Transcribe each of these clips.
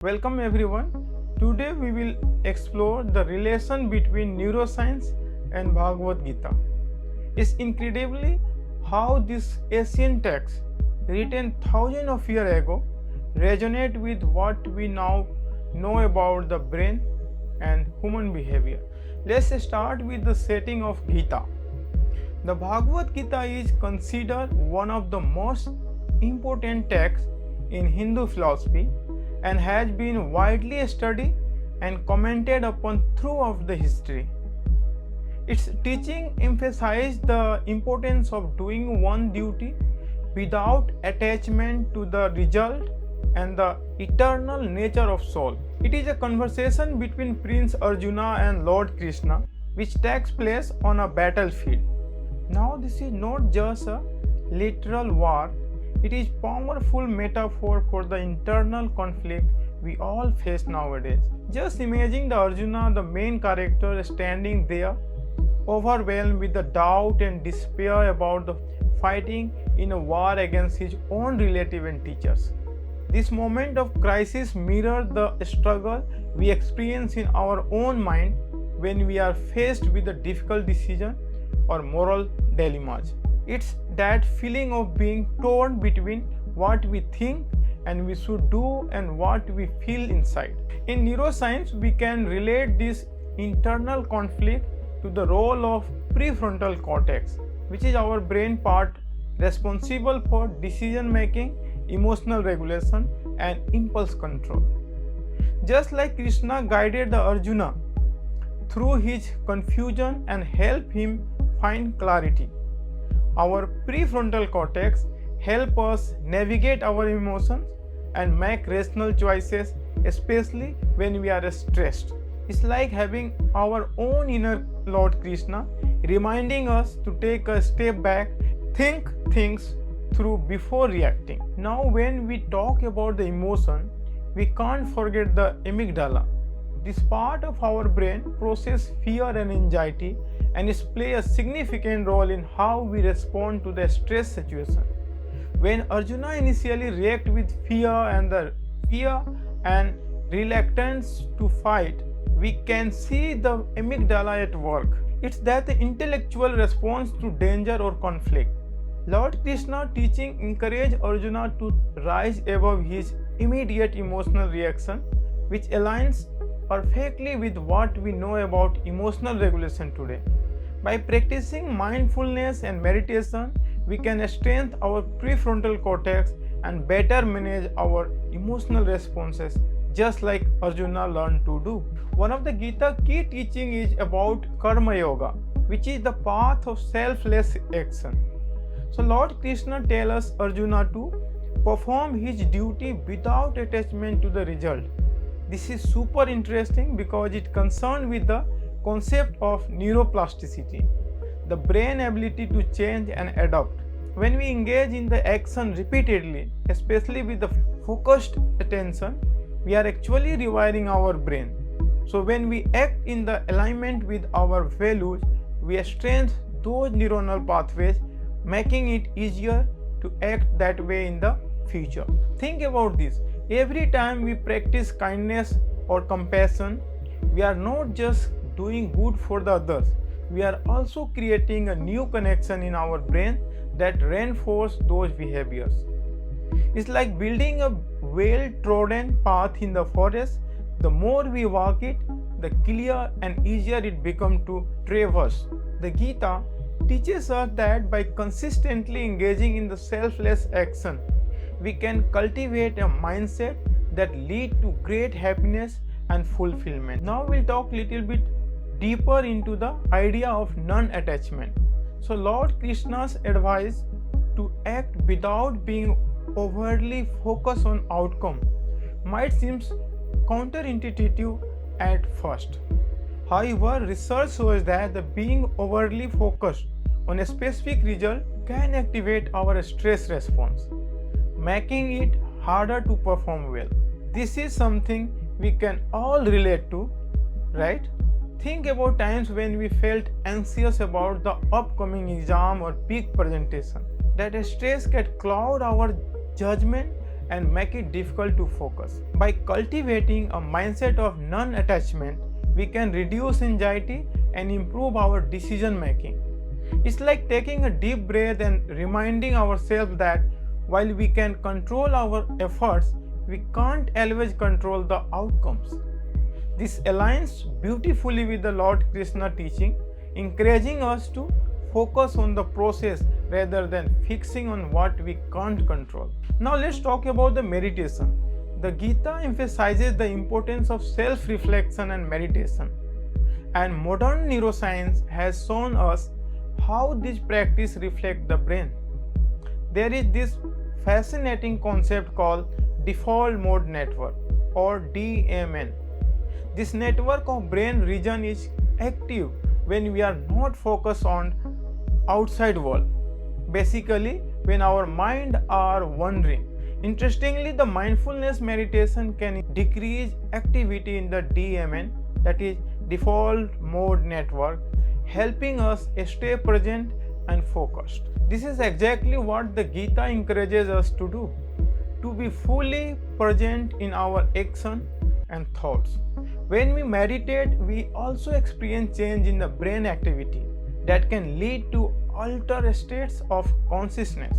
Welcome everyone. Today we will explore the relation between neuroscience and Bhagavad Gita. It's incredibly how this ancient text, written thousands of years ago, resonate with what we now know about the brain and human behavior. Let's start with the setting of Gita. The Bhagavad Gita is considered one of the most important texts in Hindu philosophy and has been widely studied and commented upon throughout the history. Its teaching emphasized the importance of doing one duty without attachment to the result and the eternal nature of soul. It is a conversation between Prince Arjuna and Lord Krishna which takes place on a battlefield. Now this is not just a literal war, it is powerful metaphor for the internal conflict we all face nowadays. Just imagine the Arjuna, the main character, standing there, overwhelmed with the doubt and despair about the fighting in a war against his own relative and teachers. This moment of crisis mirrors the struggle we experience in our own mind when we are faced with a difficult decision or moral dilemmas. It's that feeling of being torn between what we think and we should do and what we feel inside. In neuroscience, we can relate this internal conflict to the role of prefrontal cortex, which is our brain part responsible for decision making, emotional regulation, and impulse control. Just like Krishna guided the Arjuna through his confusion and helped him find clarity, our prefrontal cortex help us navigate our emotions and make rational choices, especially when we are stressed. It's like having our own inner Lord Krishna reminding us to take a step back, think things through before reacting. Now when we talk about the emotion, we can't forget the amygdala. This part of our brain processes fear and anxiety and it plays a significant role in how we respond to the stress situation. When Arjuna initially reacted with fear and reluctance to fight, we can see the amygdala at work. It's that the intellectual response to danger or conflict. Lord Krishna teaching encourage Arjuna to rise above his immediate emotional reaction, which aligns perfectly with what we know about emotional regulation today. By practicing mindfulness and meditation, we can strengthen our prefrontal cortex and better manage our emotional responses, just like Arjuna learned to do. One of the Gita key teaching is about Karma Yoga, which is the path of selfless action. So Lord Krishna tells us Arjuna to perform his duty without attachment to the result. This is super interesting because it concerns with the concept of neuroplasticity, the brain ability to change and adapt. When we engage in the action repeatedly, especially with the focused attention, we are actually rewiring our brain. So when we act in the alignment with our values, we strengthen those neuronal pathways, making it easier to act that way in the future. Think about this. Every time we practice kindness or compassion, we are not just doing good for the others, we are also creating a new connection in our brain that reinforces those behaviors. It's like building a well-trodden path in the forest. The more we walk it, the clearer and easier it becomes to traverse. The Gita teaches us that by consistently engaging in the selfless action, we can cultivate a mindset that leads to great happiness and fulfillment. Now we'll talk a little bit deeper into the idea of non-attachment. So Lord Krishna's advice to act without being overly focused on outcome might seem counterintuitive at first. However, research shows that the being overly focused on a specific result can activate our stress response, making it harder to perform well. This is something we can all relate to, right? Think about times when we felt anxious about the upcoming exam or big presentation. That stress can cloud our judgment and make it difficult to focus. By cultivating a mindset of non-attachment, we can reduce anxiety and improve our decision making. It's like taking a deep breath and reminding ourselves that while we can control our efforts, we can't always control the outcomes. This aligns beautifully with the Lord Krishna teaching, encouraging us to focus on the process rather than fixing on what we can't control. Now let's talk about the meditation. The Gita emphasizes the importance of self-reflection and meditation. And modern neuroscience has shown us how this practice reflects the brain. There is this fascinating concept called default mode network or DMN. This network of brain region is active when we are not focused on outside world. Basically, when our mind are wandering. Interestingly, the mindfulness meditation can decrease activity in the DMN, that is default mode network, helping us stay present and focused. This is exactly what the Gita encourages us to do, to be fully present in our action and thoughts. When we meditate, we also experience change in the brain activity that can lead to altered states of consciousness.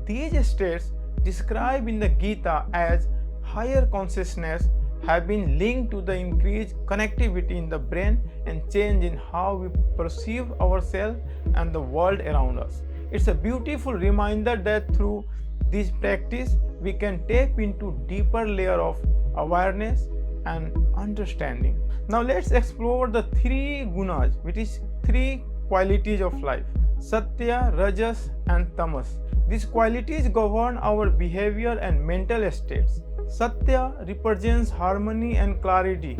These states, described in the Gita as higher consciousness, have been linked to the increased connectivity in the brain and change in how we perceive ourselves and the world around us. It's a beautiful reminder that through this practice we can tap into deeper layer of awareness and understanding. Now let's explore the three gunas, which is three qualities of life: Satya, Rajas and Tamas. These qualities govern our behavior and mental states. Satya represents harmony and clarity.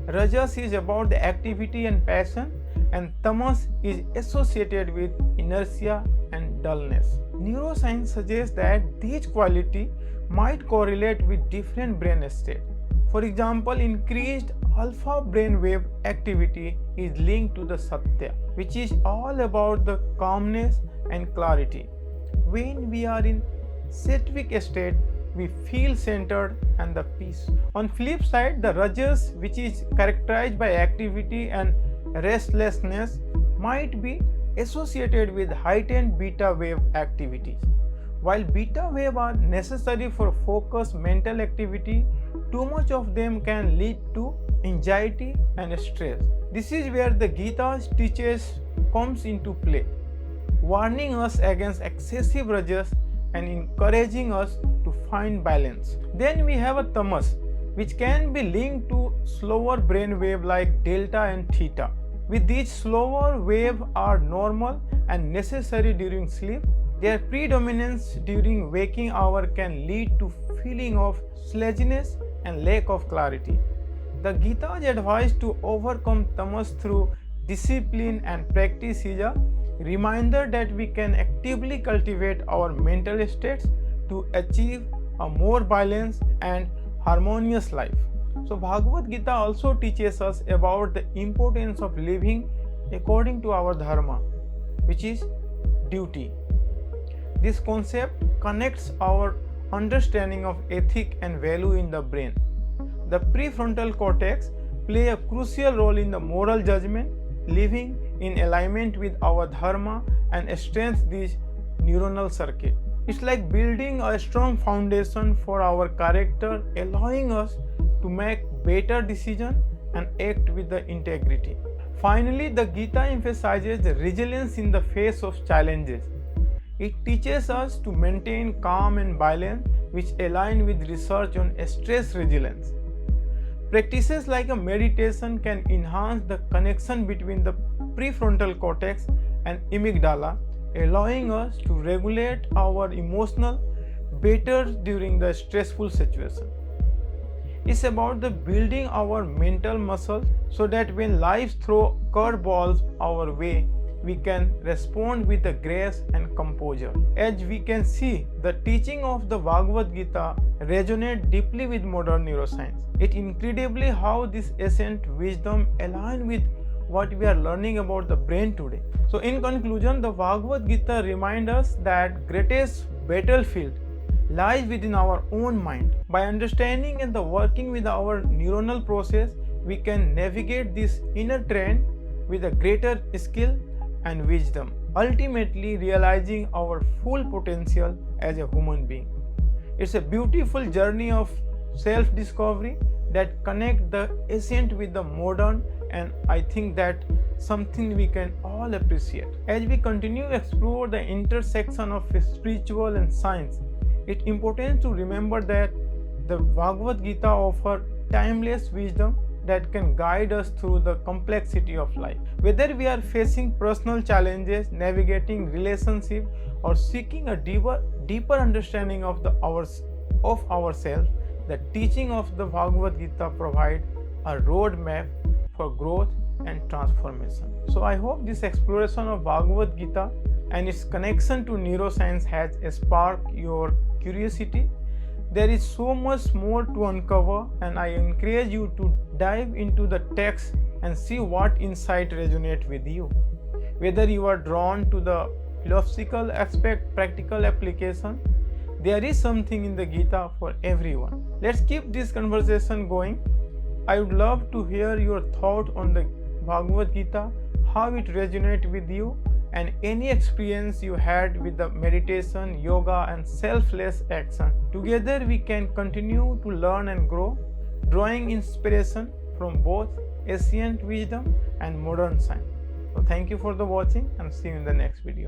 Rajas is about the activity and passion, and Tamas is associated with inertia and dullness. Neuroscience suggests that these qualities might correlate with different brain states. For example, increased alpha brainwave activity is linked to the Satya, which is all about the calmness and clarity. When we are in sattvic state, we feel centered and the peace. On flip side, the Rajas, which is characterized by activity and restlessness, might be associated with heightened beta wave activities. While beta wave are necessary for focused mental activity, too much of them can lead to anxiety and stress. This is where the Gita's teachings comes into play, warning us against excessive Rajas and encouraging us to find balance. Then we have a Tamas, which can be linked to slower brain wave like delta and theta. With these slower waves are normal and necessary during sleep, their predominance during waking hour can lead to feeling of sluggishness and lack of clarity. The Gita's advice to overcome tamas through discipline and practice is a reminder that we can actively cultivate our mental states to achieve a more balanced and harmonious life. So Bhagavad Gita also teaches us about the importance of living according to our dharma, which is duty. This concept connects our understanding of ethic and value in the brain. The prefrontal cortex play a crucial role in the moral judgment, living in alignment with our dharma and strengthens this neuronal circuit. It's like building a strong foundation for our character, allowing us to make better decisions and act with the integrity. Finally, the Gita emphasizes the resilience in the face of challenges. It teaches us to maintain calm and balance, which align with research on stress resilience. Practices like a meditation can enhance the connection between the prefrontal cortex and amygdala, allowing us to regulate our emotional better during the stressful situation. It's about the building our mental muscle so that when life throws curveballs our way, we can respond with the grace and composure. As we can see, the teaching of the Bhagavad Gita resonates deeply with modern neuroscience. It's incredibly how this ancient wisdom aligns with what we are learning about the brain today. So in conclusion, the Bhagavad Gita reminds us that greatest battlefield lies within our own mind. By understanding and the working with our neuronal process, we can navigate this inner trend with a greater skill and wisdom, ultimately realizing our full potential as a human being. It's a beautiful journey of self-discovery that connect the ancient with the modern, and I think that something we can all appreciate. As we continue to explore the intersection of spiritual and science, it's important to remember that the Bhagavad Gita offers timeless wisdom that can guide us through the complexity of life. Whether we are facing personal challenges, navigating relationships, or seeking a deeper understanding of ourselves, the teaching of the Bhagavad Gita provide a roadmap for growth and transformation. So I hope this exploration of Bhagavad Gita and its connection to neuroscience has sparked your curiosity. There is so much more to uncover, and I encourage you to dive into the text and see what insight resonate with you. Whether you are drawn to the philosophical aspect, practical application, there is something in the Gita for everyone. Let's keep this conversation going. I would love to hear your thought on the Bhagavad Gita, how it resonates with you, and any experience you had with the meditation, yoga, and selfless action. Together we can continue to learn and grow, drawing inspiration from both ancient wisdom and modern science. So thank you for the watching, and see you in the next video.